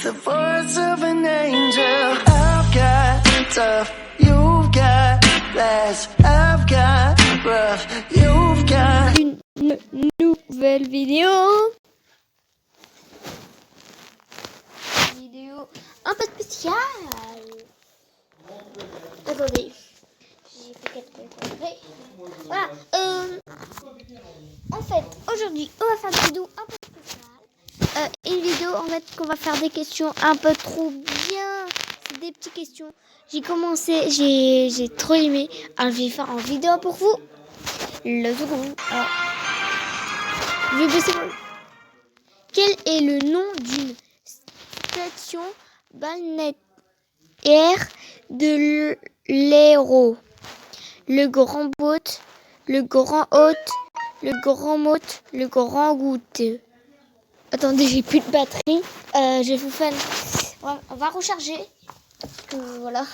the voice of an angel. I've got tough, you've got last. I've got rough, you've got Une nouvelle vidéo. Vidéo un peu spéciale. Attendez, j'ai fait quelques conneries. Voilà. En fait, aujourd'hui, on va faire une vidéo un peu spéciale. Une vidéo en fait qu'on va faire des questions un peu trop bien. C'est des petites questions. J'ai commencé, j'ai trop aimé. Alors je vais faire une vidéo pour vous. Le second. Alors, je vais baisser mon... Quel est le nom d'une station balnéaire de l'Hérault? Le Grand Botte, le Grand Haute, le Grand Motte, le Grand Goutte. Attendez, j'ai plus de batterie. Je vais vous faire... On va recharger. Voilà.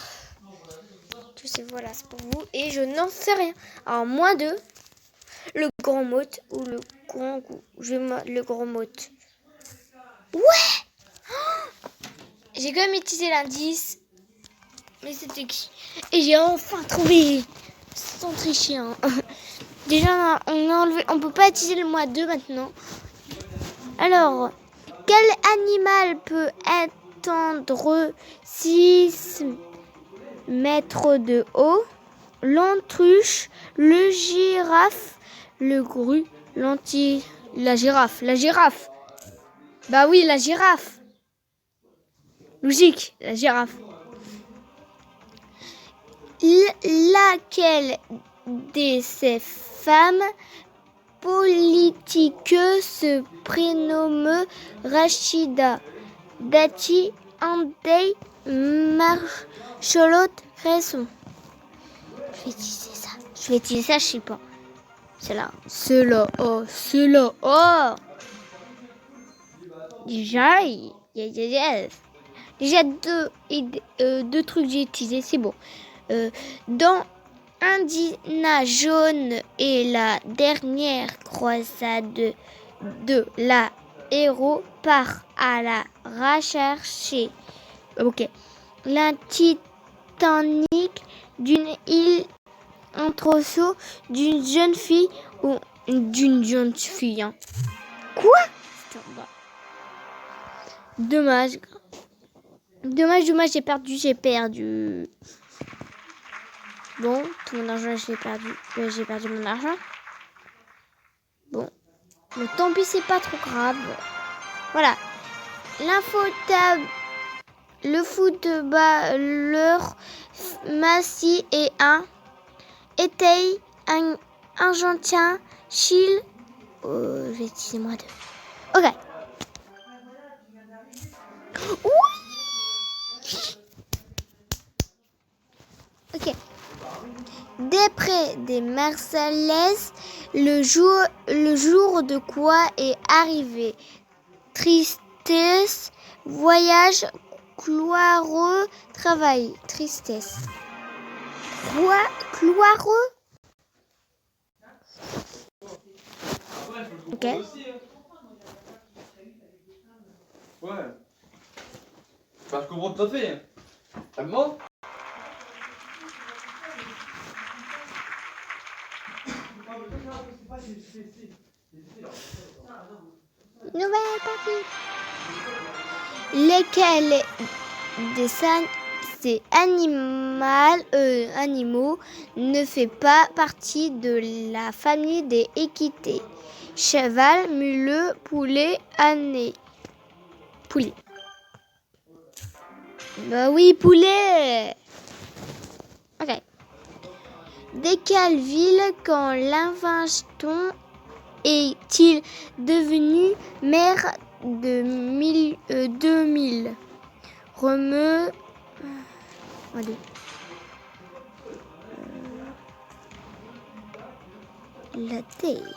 Tout c'est voilà, c'est pour vous. Et je n'en sais rien. Alors, moins 2. Le Grand Motte ou le Grand Goutte. Le Grand Motte. Ouais! J'ai quand même utilisé l'indice. Mais c'était qui? Et j'ai enfin trouvé. Sans tricher. Hein. Déjà, on a enlevé. On peut pas utiliser le mois 2 maintenant. Alors, quel animal peut atteindre 6 mètres de haut? L'autruche, le girafe, le gru, la girafe. La girafe. Bah oui, la girafe. Logique, la girafe. Laquelle de ces femmes politiques se prénomme Rachida Dati André Marcholotte Cresson? Je vais utiliser ça. Je sais pas. C'est là. Oh. Déjà, Déjà deux trucs j'ai utilisés, c'est bon. Dans Indiana Jones et la dernière croisade de la héros part à la recherche. Ok. La Titanic d'une île en trousseau d'une jeune fille ou d'une jeune fille. Hein. Quoi? Dommage, j'ai perdu. Bon, tout mon argent, j'ai perdu mon argent. Bon, mais tant pis, c'est pas trop grave. Voilà. Le footballeur Messi et était un Argentin, Chile. Je vais utiliser moi 2. Ok. Oui. Ok. D'après des Marseillaise, le jour de quoi est arrivé? Tristesse, voyage, cloireux, travail. Tristesse. Quoi? Cloireux? Ok. Ouais. Bah, je comprends tout à fait. Ah bon? Nouvelle partie. Lesquels de ces animaux ne fait pas partie de la famille des équités? Cheval, muleux, poulet, âne. Poulet. Bah oui, poulet. Ok. De quelle ville, quand l'invention est-il devenu maire de 2000? Allez. La taille.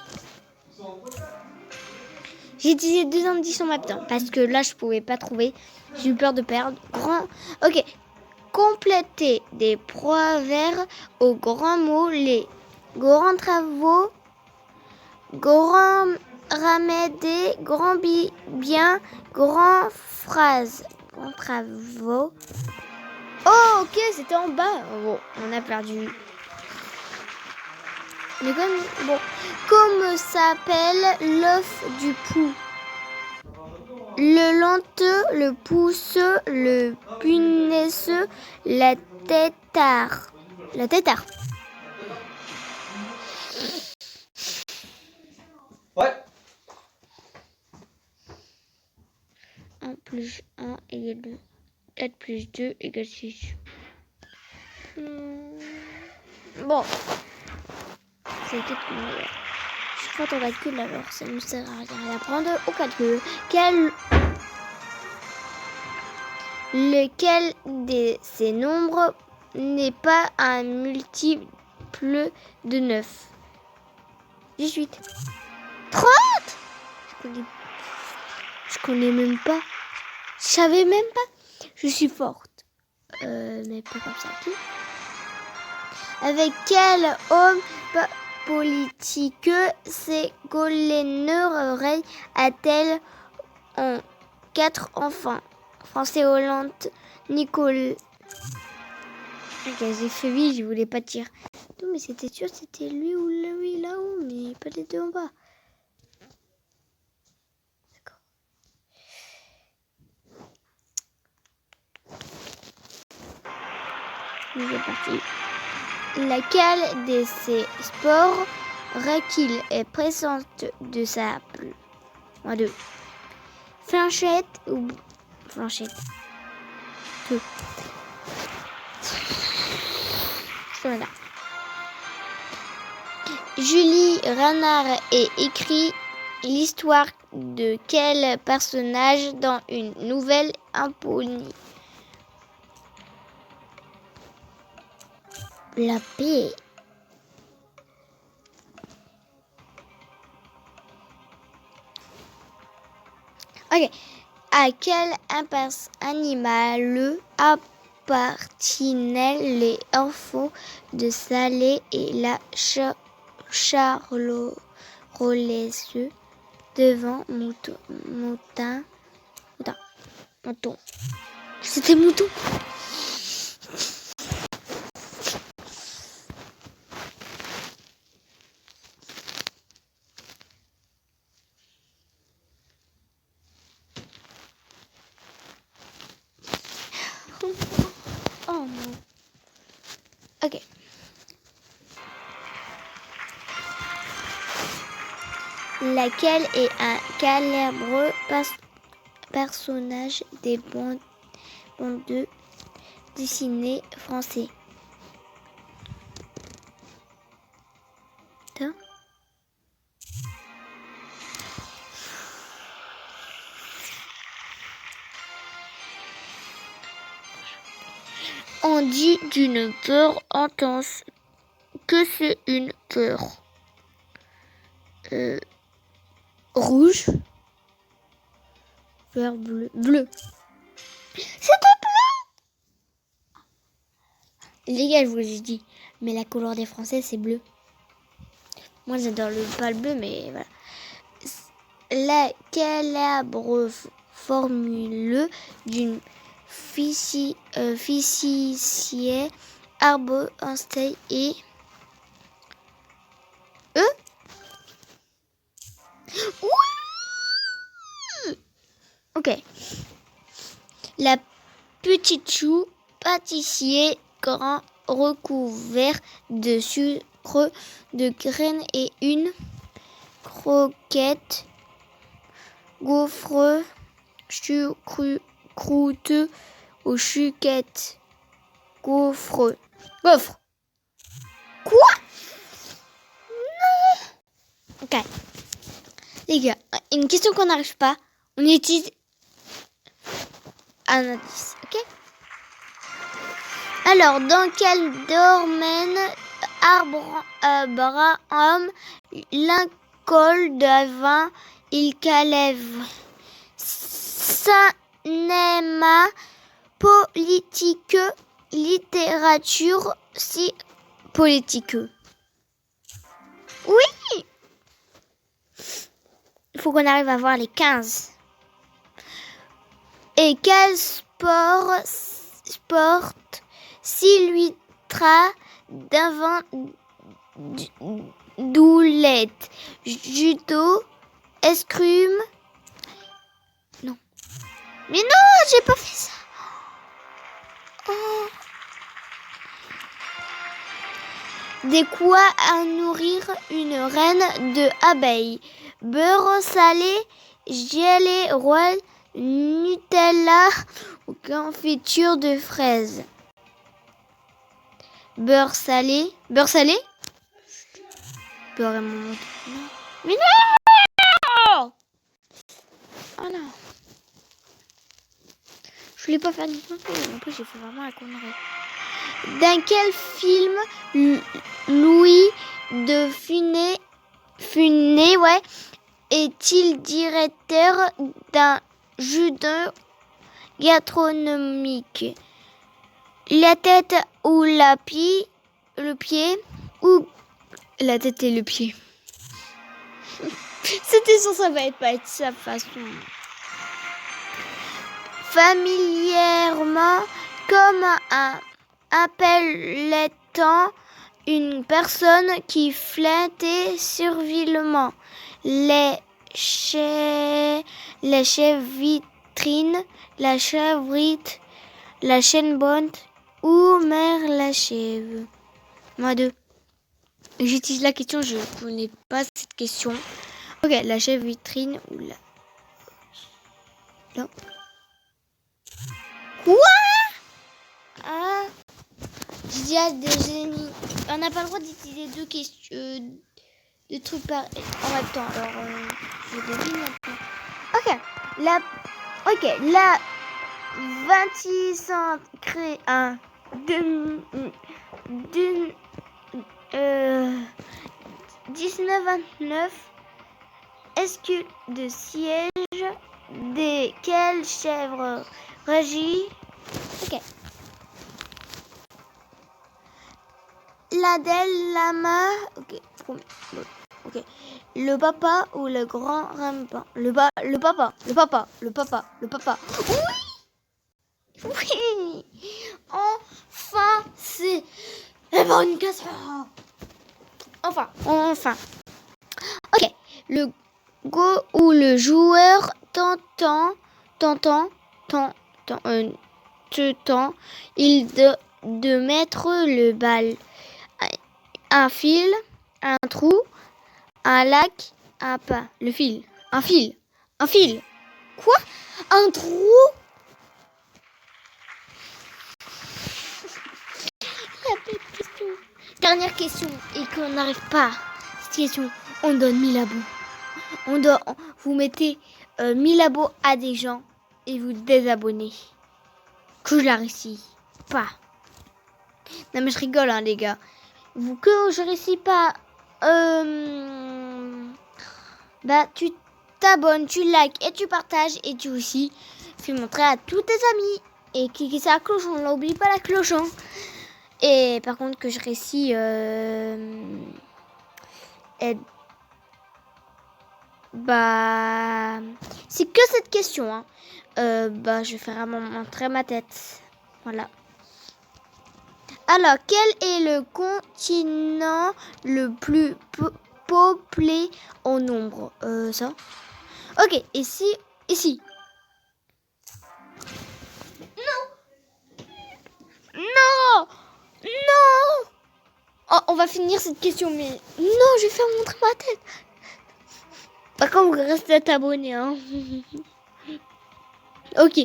J'ai utilisé 2 indices en même temps parce que là je pouvais pas trouver. J'ai eu peur de perdre. Ok. Compléter des proverbes aux grands mots, les grands travaux, grand remède, grand bien, grand phrase. travaux. Oh, ok, c'était en bas. Bon, on a perdu. Mais comme, bon, comment s'appelle l'œuf du pou? Le lenteux, le pousseux, le punaiseux, la tétard. La tétard. Ouais. 1 plus 1 égale 2. 4 plus 2 égale 6. Bon. C'est le calcul. Je suis forte en calcul alors ça ne sert à rien d'apprendre au calcul. Lequel de ces nombres n'est pas un multiple de 9? 18. 30. Je connais même pas. Je savais même pas. Je suis forte. Mais pas comme ça. Okay. Avec quel homme politique Ségolène Royal a-t-elle 4 enfants? Français Hollande, Nicole. Ok, j'ai fait oui, je voulais pas dire. Non, mais c'était sûr, c'était lui ou lui là-haut, mais pas les deux en bas. D'accord. Il est parti. Laquelle de ces sports requis est présente de sa plus? Moins 2. Flanchette ou flanchette? 2. Voilà. Julie Renard est écrit l'histoire de quel personnage dans une nouvelle imponie? La paix. Ok. À quel animal appartiennent les enfants de Salé et la charolaise devant mouton. C'était mouton. Oh non. Ok. Laquelle est un célèbre personnage des bandes dessinées français? On dit d'une peur intense que c'est une peur rouge, vert, bleu. C'était bleu. Les gars, je vous ai dit, mais la couleur des Français, c'est bleu. Moi, j'adore pas le bleu, mais voilà. La célèbre formule d'une physicien Albert Einstein et Oui. Ok. La petite chou pâtissier grand recouvert de sucre de graines et une croquette gaufre croûte aux chuquettes gaufre. Quoi? Non. Ok. Les gars, une question qu'on n'arrive pas, on utilise un indice, ok? Alors, dans quel domaine Abraham Lincoln devint il célèbre? Cinéma, politique, littérature, si politique. Oui! Il faut qu'on arrive à voir les 15. Et quel sport s'illustrera d'avant doulette, judo, escrime. Non. Mais non, j'ai pas fait ça. Oh. De quoi à nourrir une reine de abeilles? Beurre salé, gelée royale, Nutella ou confiture de fraises? Beurre salé. Beurre salé? Beurre et mon... Mais non! Oh non. Je voulais pas faire du tout. En plus, j'ai fait vraiment la connerie. Dans quel film Louis de Funès est-il directeur d'un judo gastronomique? La tête ou le pied ou la tête et le pied? C'était sûr, ça va pas être sa façon. Familièrement, comme appelle-t-on une personne qui flattait servilement? Les chèvres vitrines, la chevrite, la chaîne bonne ou mère la chèvre? Moi deux. J'utilise la question, je ne connais pas cette question. Ok, la chèvre vitrine ou la... Non. Quoi? Ah, je dis à des génies. On n'a pas le droit d'utiliser deux questions, deux trucs en même temps. Alors, je devine maintenant. Ok, la 26 crée un 1929 escule de siège de quelle chèvre régit? Ok. L'Adèle Lama. Ok. Le papa ou le grand rampant? Le papa. Oui. Enfin, c'est la bonne question. Enfin. Ok. Le go ou le joueur tentant il de mettre le bal. Un fil, un trou, un lac, un pas. Le fil. Un fil. Quoi? Un trou? Il y a pas de question. Dernière question. Et qu'on n'arrive pas. Cette question, on donne 1000 abos. Vous mettez 1000 abos à des gens et vous désabonnez. Que je la réussis pas. Non mais je rigole hein, les gars. Que je réussis pas. Bah tu t'abonnes, tu likes et tu partages et tu aussi fais montrer à tous tes amis. Et cliquez sur la cloche, on n'oublie pas la cloche hein. Et par contre que je réussis bah c'est que cette question hein. Bah je vais vraiment montrer ma tête. Voilà. Alors, quel est le continent le plus peuplé en nombre? Ça. Ok, ici. Non. Oh, on va finir cette question, mais non, je vais faire montrer ma tête. Par contre, vous restez abonné, hein. Ok.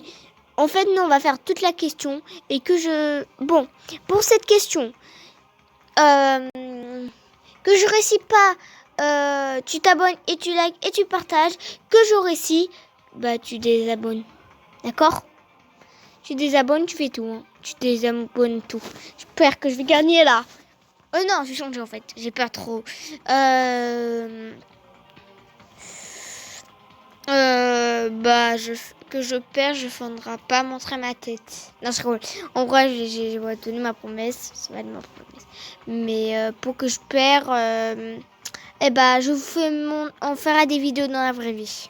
En fait, nous, on va faire toute la question et Bon, pour cette question, que je réussis pas, tu t'abonnes et tu likes et tu partages. Que je réussis, bah tu désabonnes. D'accord? Tu désabonnes, tu fais tout. Hein. Tu désabonnes tout. J'espère que je vais gagner là. Non, je vais changer en fait. J'ai peur trop. Que je perds, je ne faudra pas montrer ma tête. Non, je rigole. En vrai, je vais donner ma promesse. Ça va être ma promesse. Mais pour que je perds, je vous fais on fera des vidéos dans la vraie vie.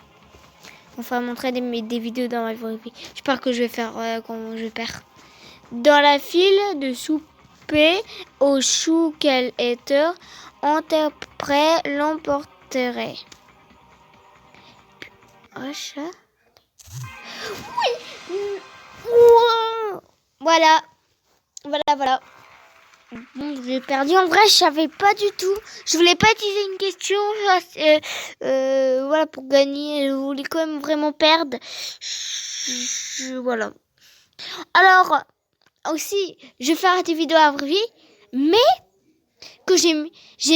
On va montrer des vidéos dans ma vraie vie. J'espère que je vais faire quand je perds. Dans la file de souper au chou, quel être interprète l'emporterait? Oh, chat. Oui. Voilà. Voilà. Bon, j'ai perdu. En vrai, je savais pas du tout. Je voulais pas utiliser une question. Voilà, pour gagner. Je voulais quand même vraiment perdre. Voilà. Alors, aussi, je vais faire des vidéos à vraie vie, mais que j'ai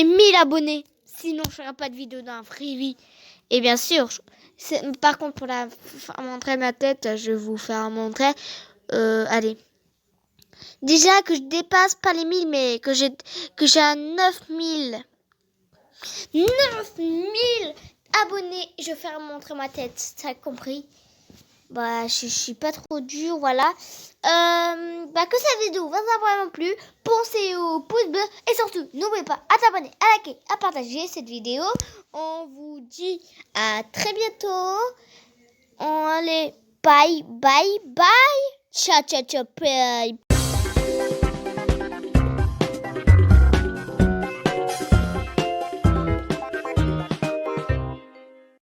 1000 abonnés. Sinon, je ferai pas de vidéo dans la vraie vie. Et bien sûr, par contre, pour montrer ma tête, je vais vous faire montrer. Allez. Déjà que je dépasse pas les 1000, mais que j'ai à 9000. 9000 abonnés. Je vais faire montrer ma tête. T'as compris? Bah, je suis pas trop dur, voilà. Que cette vidéo vous a vraiment plu, pensez au pouce bleu et surtout, n'oubliez pas à t'abonner, à liker, à partager cette vidéo. On vous dit à très bientôt. Allez, bye. Ciao, bye.